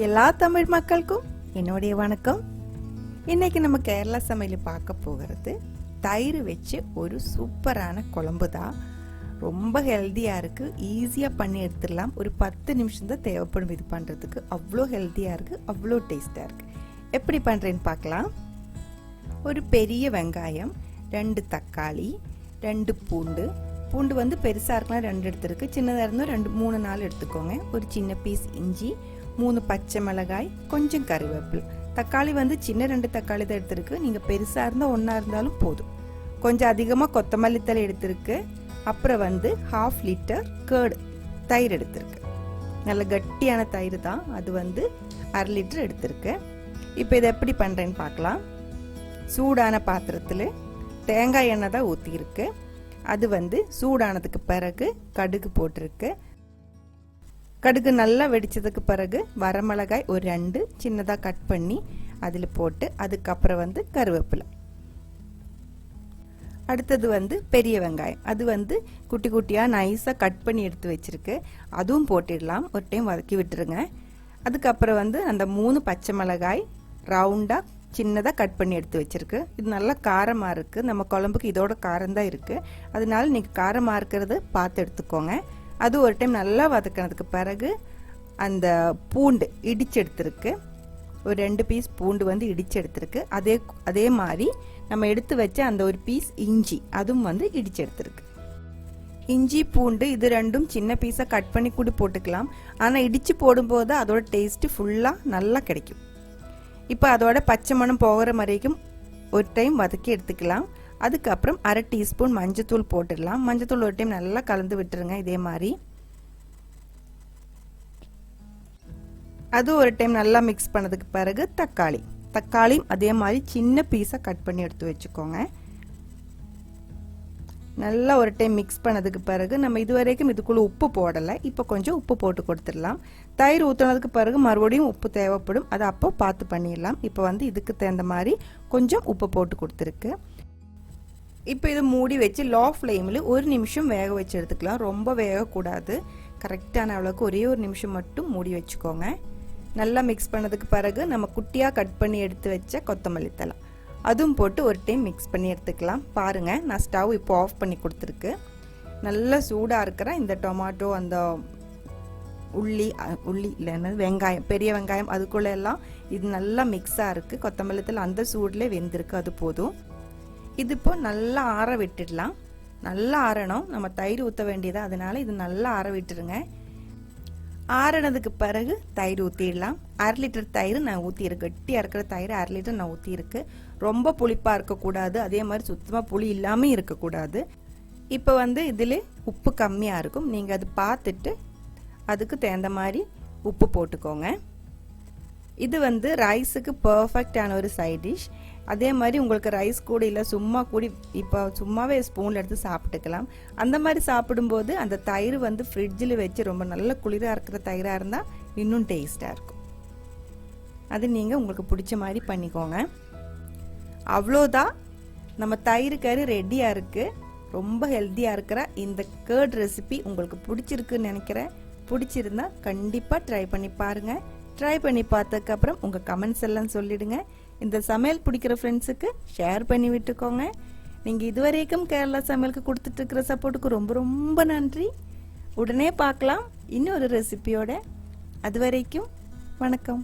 எல்லா தமிழ் மக்களுக்கும் என்னுடைய வணக்கம். இன்னைக்கு நம்ம கேரளா சமையல் பார்க்க போகிறது தயிர் வச்சு ஒரு சூப்பரான குழம்பு தான். ரொம்ப ஹெல்த்தியாக இருக்குது, ஈஸியாக பண்ணி எடுத்துடலாம். ஒரு 10 நிமிஷம் தான் தேவைப்படும் இது பண்ணுறதுக்கு. அவ்வளோ ஹெல்த்தியாக இருக்குது, அவ்வளோ டேஸ்ட்டாக இருக்குது. எப்படி பண்ணுறேன்னு பார்க்கலாம். ஒரு பெரிய வெங்காயம், 2 தக்காளி, 2 பூண்டு வந்து பெருசாக இருக்கலாம் 2 எடுத்துருக்கு, சின்னதாக இருந்தால் 2-3-4 எடுத்துக்கோங்க. ஒரு சின்ன பீஸ் இஞ்சி, 3 பச்சை மிளகாய், கொஞ்சம் கறிவேப்பிலை. தக்காளி வந்து சின்ன 2 தக்காளி தான் எடுத்துருக்கு, நீங்கள் பெருசாக இருந்தால் 1 இருந்தாலும் போதும். கொஞ்சம் அதிகமாக கொத்தமல்லி தழை எடுத்துருக்கு. அப்புறம் வந்து 1/2 லிட்டர் கேர்டு தயிர் எடுத்துருக்கு. நல்ல கட்டியான தயிர் தான், அது வந்து 1/2 லிட்டர் எடுத்துருக்கு. இப்போ இதை எப்படி பண்ணுறேன்னு பார்க்கலாம். சூடான பாத்திரத்தில் தேங்காய் எண்ணெய் தான் ஊற்றிருக்கு. அது வந்து சூடானதுக்கு பிறகு கடுகு போட்டிருக்கு. கடுகு நல்லா வெடிச்சதுக்கு பிறகு வரமிளகாய் ஒரு 2 சின்னதாக கட் பண்ணி அதில் போட்டு, அதுக்கப்புறம் வந்து கருவேப்பிலை. அடுத்தது வந்து பெரிய வெங்காயம், அது வந்து குட்டி குட்டியாக நைஸாக கட் பண்ணி எடுத்து வச்சிருக்கு. அதுவும் போட்டிடலாம், ஒரு டைம் வதக்கி விட்டுருங்க. அதுக்கப்புறம் வந்து அந்த 3 பச்சை மிளகாய் ரவுண்டாக சின்னதாக கட் பண்ணி எடுத்து வச்சிருக்கு. இது நல்லா காரமாக இருக்குது, நம்ம குழம்புக்கு இதோட காரம் தான் இருக்குது. அதனால நீங்கள் காரமாக இருக்கிறது பார்த்து எடுத்துக்கோங்க. அது ஒரு டைம் நல்லா வதக்கினதுக்கு பிறகு அந்த பூண்டு இடிச்சு எடுத்துருக்கு. ஒரு 2 பீஸ் பூண்டு வந்து இடிச்சு எடுத்துருக்கு. அதே மாதிரி நம்ம எடுத்து வச்ச அந்த ஒரு பீஸ் இஞ்சி, அதுவும் வந்து இடிச்சு எடுத்துருக்கு. இஞ்சி பூண்டு இது 2ம் சின்ன பீஸாக கட் பண்ணி கூட போட்டுக்கலாம். ஆனால் இடித்து போடும்போது அதோட டேஸ்ட்டு ஃபுல்லாக நல்லா கிடைக்கும். இப்போ அதோட பச்சை மணம் போகிற வரைக்கும் ஒரு டைம் வதக்கி எடுத்துக்கலாம். அதுக்கப்புறம் 1/2 டீஸ்பூன் மஞ்சத்தூள் போட்டுடலாம். மஞ்சத்தூள் ஒரு டைம் நல்லா கலந்து விட்டுருங்க. இதே மாதிரி அது ஒரு டைம் நல்லா மிக்ஸ் பண்ணதுக்கு பிறகு தக்காளியும் அதே மாதிரி சின்ன பீஸாக கட் பண்ணி எடுத்து வச்சுக்கோங்க. நல்லா ஒரு டைம் மிக்ஸ் பண்ணதுக்கு பிறகு நம்ம இதுவரைக்கும் இதுக்குள்ளே உப்பு போடலை, இப்போ கொஞ்சம் உப்பு போட்டு கொடுத்துடலாம். தயிர் ஊற்றினதுக்கு பிறகு மறுபடியும் உப்பு தேவைப்படும், அதை அப்போ பார்த்து பண்ணிடலாம். இப்போ வந்து இதுக்கு தகுந்த மாதிரி கொஞ்சம் உப்பு போட்டு கொடுத்துருக்கு. இப்போ இதை மூடி வச்சு லோ ஃப்ளேமில் 1 நிமிஷம் வேக வச்சு எடுத்துக்கலாம். ரொம்ப வேகக்கூடாது, கரெக்டான அளவுக்கு ஒரே 1 நிமிஷம் மட்டும் மூடி வச்சுக்கோங்க. நல்லா மிக்ஸ் பண்ணதுக்கு பிறகு நம்ம குட்டியாக கட் பண்ணி எடுத்து வச்ச கொத்தமல்லி தழை அதுவும் போட்டு ஒரு டைம் மிக்ஸ் பண்ணி எடுத்துக்கலாம். பாருங்கள், நான் ஸ்டவ் இப்போ ஆஃப் பண்ணி கொடுத்துருக்கு. நல்லா சூடாக இருக்கிற இந்த டொமாட்டோ, அந்த உள்ளி இல்லைன்னா வெங்காயம், பெரிய வெங்காயம், அதுக்குள்ளே எல்லாம் இது நல்லா மிக்ஸாக இருக்குது. கொத்தமல்லி தழை அந்த சூடில் வெந்திருக்கு, அது போதும். இது இப்போ நல்லா ஆற விட்டுடலாம். நல்லா ஆறணும், நம்ம தயிர் ஊற்ற வேண்டியது, அதனால இது நல்லா ஆற விட்டுருங்க. ஆறினதுக்கு பிறகு தயிர் ஊற்றிடலாம். 1/2 லிட்டர் தயிர் நான் ஊற்றிருக்கு. கட்டியாக இருக்கிற தயிர் 1/2 லிட்டர் நான் ஊற்றிருக்கு. ரொம்ப புளிப்பாக இருக்கக்கூடாது, அதே மாதிரி சுத்தமாக புளி இல்லாமல் இருக்கக்கூடாது. இப்போ வந்து இதில் உப்பு கம்மியாக இருக்கும், நீங்கள் அது பார்த்துட்டு அதுக்கு தகுந்த மாதிரி உப்பு போட்டுக்கோங்க. இது வந்து ரைஸுக்கு பர்ஃபெக்டான ஒரு சைட் டிஷ். அதே மாதிரி உங்களுக்கு ரைஸ் கூட இல்லை, சும்மா கூடி இப்போ சும்மாவே ஸ்பூனில் எடுத்து சாப்பிட்டுக்கலாம். அந்த மாதிரி சாப்பிடும்போது அந்த தயிர் வந்து ஃப்ரிட்ஜில் வச்சு ரொம்ப நல்ல குளிராக இருக்கிற தயிராக இருந்தால் இன்னும் டேஸ்ட்டாக இருக்கும். அது நீங்கள் உங்களுக்கு பிடிச்ச மாதிரி பண்ணிக்கோங்க. அவ்வளோதான், நம்ம தயிர் கறி ரெடியாக இருக்குது. ரொம்ப ஹெல்த்தியாக இருக்கிற இந்த கேர்ட் ரெசிபி உங்களுக்கு பிடிச்சிருக்குன்னு நினைக்கிறேன். பிடிச்சிருந்தா கண்டிப்பாக ட்ரை பண்ணி பாருங்கள். ட்ரை பண்ணி பார்த்ததுக்கப்புறம் உங்கள் கமெண்ட்ஸ் எல்லாம் சொல்லிடுங்க. இந்த சமையல் பிடிக்கிற ஃப்ரெண்ட்ஸுக்கு ஷேர் பண்ணி விட்டுக்கோங்க. நீங்கள் இதுவரைக்கும் கேரளா சமையலுக்கு கொடுத்துட்டு இருக்கிற சப்போர்ட்டுக்கு ரொம்ப ரொம்ப நன்றி. உடனே பார்க்கலாம் இன்னொரு ரெசிபியோட. அது வரைக்கும் வணக்கம்.